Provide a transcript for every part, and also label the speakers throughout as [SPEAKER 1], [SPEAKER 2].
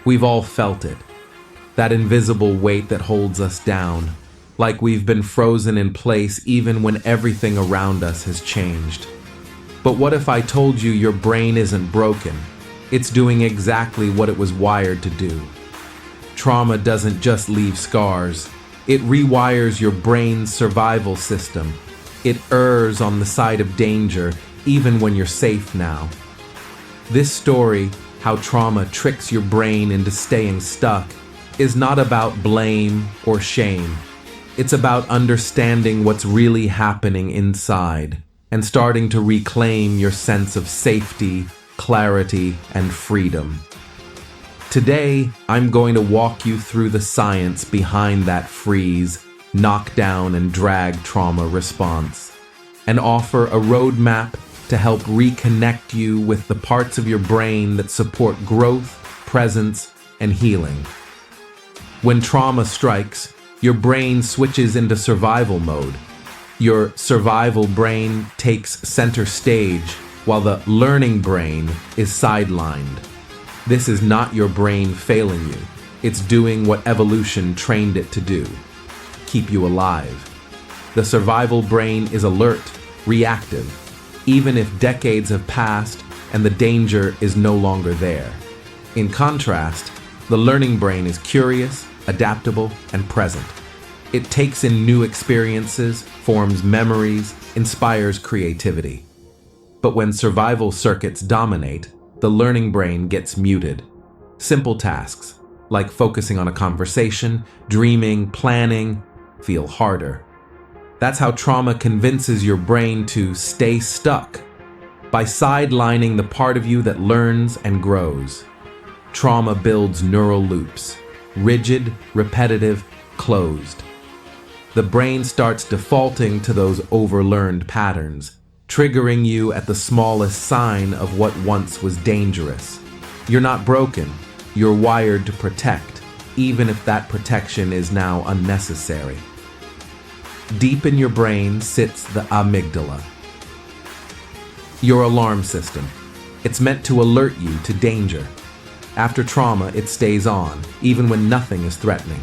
[SPEAKER 1] We've all felt it, that invisible weight that holds us down, like we've been frozen in place even when everything around us has changed. But what if I told you your brain isn't broken? It's doing exactly what it was wired to do. Trauma doesn't just leave scars. It rewires your brain's survival system. It errs on the side of danger, even when you're safe now. This story, how trauma tricks your brain into staying stuck, is not about blame or shame. It's about understanding what's really happening inside and starting to reclaim your sense of safety, clarity, and freedom. Today, I'm going to walk you through the science behind that freeze, knockdown, and drag trauma response, and offer a roadmap to help reconnect you with the parts of your brain that support growth, presence, and healing. When trauma strikes, your brain switches into survival mode. Your survival brain takes center stage, while the learning brain is sidelined. This is not your brain failing you. It's doing what evolution trained it to do: keep you alive. The survival brain is alert, reactive, even if decades have passed and the danger is no longer there. In contrast, the learning brain is curious, adaptable, and present. It takes in new experiences, forms memories, inspires creativity. But when survival circuits dominate, the learning brain gets muted. Simple tasks, like focusing on a conversation, dreaming, planning, feel harder. That's how trauma convinces your brain to stay stuck, by sidelining the part of you that learns and grows. Trauma builds neural loops, rigid, repetitive, closed. The brain starts defaulting to those overlearned patterns, triggering you at the smallest sign of what once was dangerous. You're not broken. You're wired to protect, even if that protection is now unnecessary. Deep in your brain sits the amygdala, your alarm system. It's meant to alert you to danger. After trauma, it stays on, even when nothing is threatening.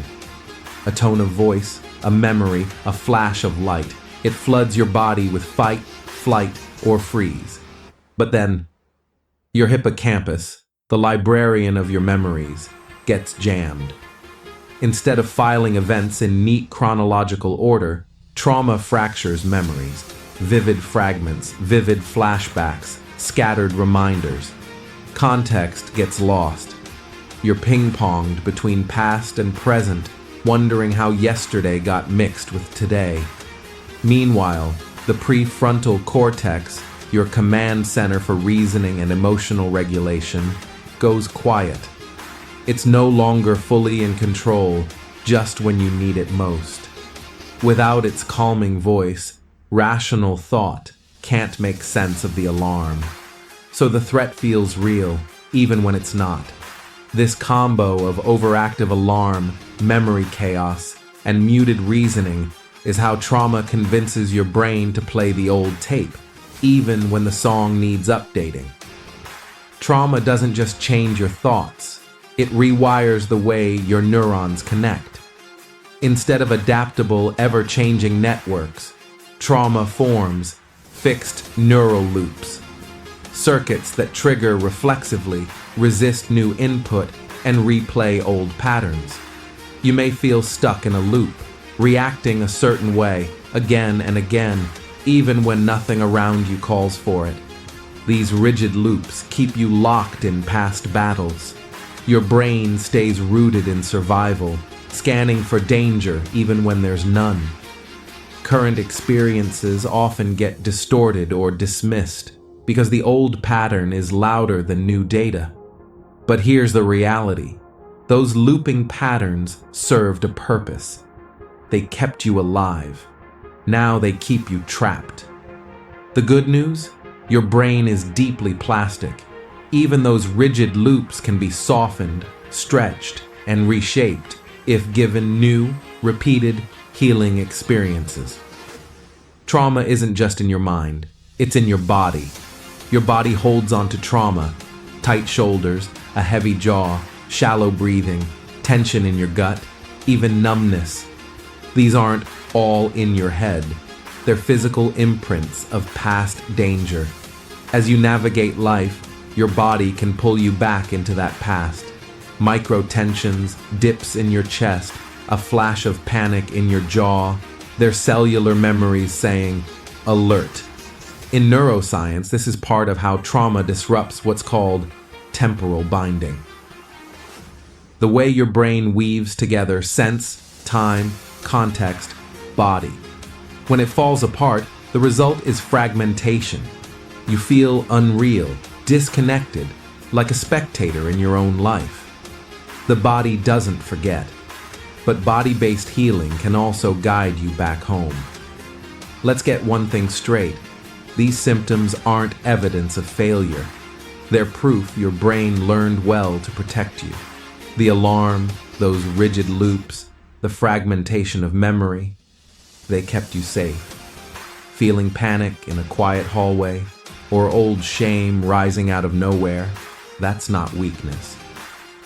[SPEAKER 1] A tone of voice, a memory, a flash of light. It floods your body with fight, flight, or freeze. But then, your hippocampus, the librarian of your memories, gets jammed. Instead of filing events in neat chronological order, trauma fractures memories, vivid fragments, vivid flashbacks, scattered reminders. Context gets lost. You're ping-ponged between past and present, wondering how yesterday got mixed with today. Meanwhile, the prefrontal cortex, your command center for reasoning and emotional regulation, goes quiet. It's no longer fully in control, just when you need it most. Without its calming voice, rational thought can't make sense of the alarm. So the threat feels real, even when it's not. This combo of overactive alarm, memory chaos, and muted reasoning is how trauma convinces your brain to play the old tape, even when the song needs updating. Trauma doesn't just change your thoughts, it rewires the way your neurons connect. Instead of adaptable, ever-changing networks, trauma forms fixed neural loops, circuits that trigger reflexively, resist new input, and replay old patterns. You may feel stuck in a loop, reacting a certain way, again and again, even when nothing around you calls for it. These rigid loops keep you locked in past battles. Your brain stays rooted in survival, scanning for danger even when there's none. Current experiences often get distorted or dismissed because the old pattern is louder than new data. But here's the reality. Those looping patterns served a purpose. They kept you alive. Now they keep you trapped. The good news? Your brain is deeply plastic. Even those rigid loops can be softened, stretched, and reshaped if given new, repeated, healing experiences. Trauma isn't just in your mind, it's in your body. Your body holds on to trauma, tight shoulders, a heavy jaw, shallow breathing, tension in your gut, even numbness. These aren't all in your head. They're physical imprints of past danger. As you navigate life, your body can pull you back into that past. Micro tensions, dips in your chest, a flash of panic in your jaw. They're cellular memories saying, alert. In neuroscience, this is part of how trauma disrupts what's called temporal binding. The way your brain weaves together sense, time, context, body. When it falls apart, the result is fragmentation. You feel unreal, disconnected, like a spectator in your own life. The body doesn't forget, but body-based healing can also guide you back home. Let's get one thing straight. These symptoms aren't evidence of failure. They're proof your brain learned well to protect you. The alarm, those rigid loops, the fragmentation of memory, they kept you safe. Feeling panic in a quiet hallway, or old shame rising out of nowhere, that's not weakness.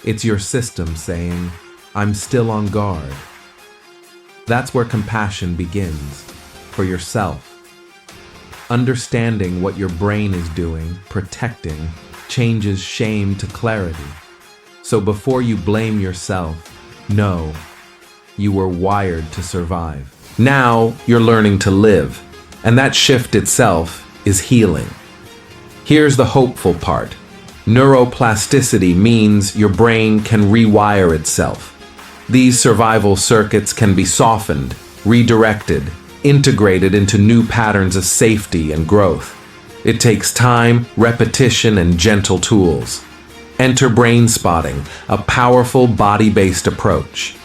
[SPEAKER 1] It's your system saying, I'm still on guard. That's where compassion begins, for yourself. Understanding what your brain is doing, protecting, changes shame to clarity. So before you blame yourself, know you were wired to survive. Now you're learning to live, and that shift itself is healing. Here's the hopeful part. Neuroplasticity means your brain can rewire itself. These survival circuits can be softened, redirected, integrated into new patterns of safety and growth. It takes time, repetition, and gentle tools. Enter brain spotting, a powerful body-based approach.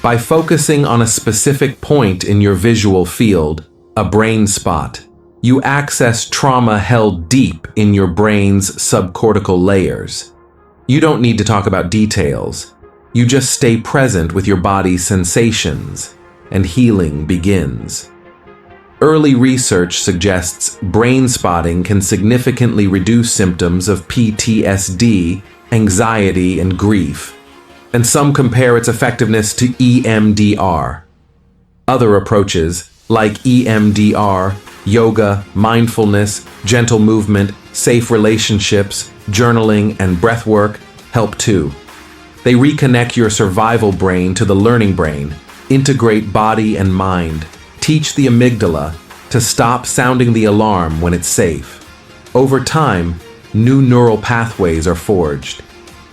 [SPEAKER 1] By focusing on a specific point in your visual field, a brain spot, you access trauma held deep in your brain's subcortical layers. You don't need to talk about details. You just stay present with your body's sensations, and healing begins. Early research suggests brain spotting can significantly reduce symptoms of PTSD, anxiety, and grief, and some compare its effectiveness to EMDR. Other approaches, like EMDR, yoga, mindfulness, gentle movement, safe relationships, journaling, and breathwork, help too. They reconnect your survival brain to the learning brain, integrate body and mind, teach the amygdala to stop sounding the alarm when it's safe. Over time, new neural pathways are forged.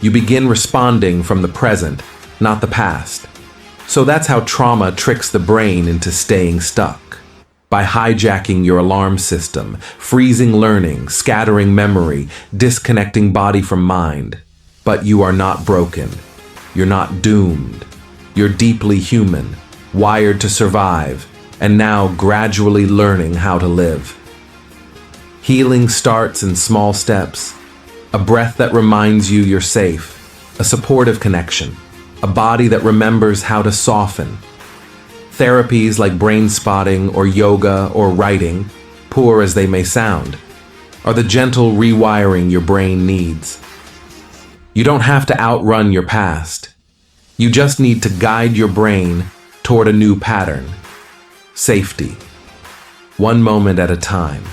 [SPEAKER 1] You begin responding from the present, not the past. So that's how trauma tricks the brain into staying stuck. By hijacking your alarm system, freezing learning, scattering memory, disconnecting body from mind. But you are not broken. You're not doomed. You're deeply human, wired to survive, and now gradually learning how to live. Healing starts in small steps. A breath that reminds you you're safe. A supportive connection. A body that remembers how to soften. Therapies like brain spotting or yoga or writing, poor as they may sound, are the gentle rewiring your brain needs. You don't have to outrun your past. You just need to guide your brain toward a new pattern. Safety. One moment at a time.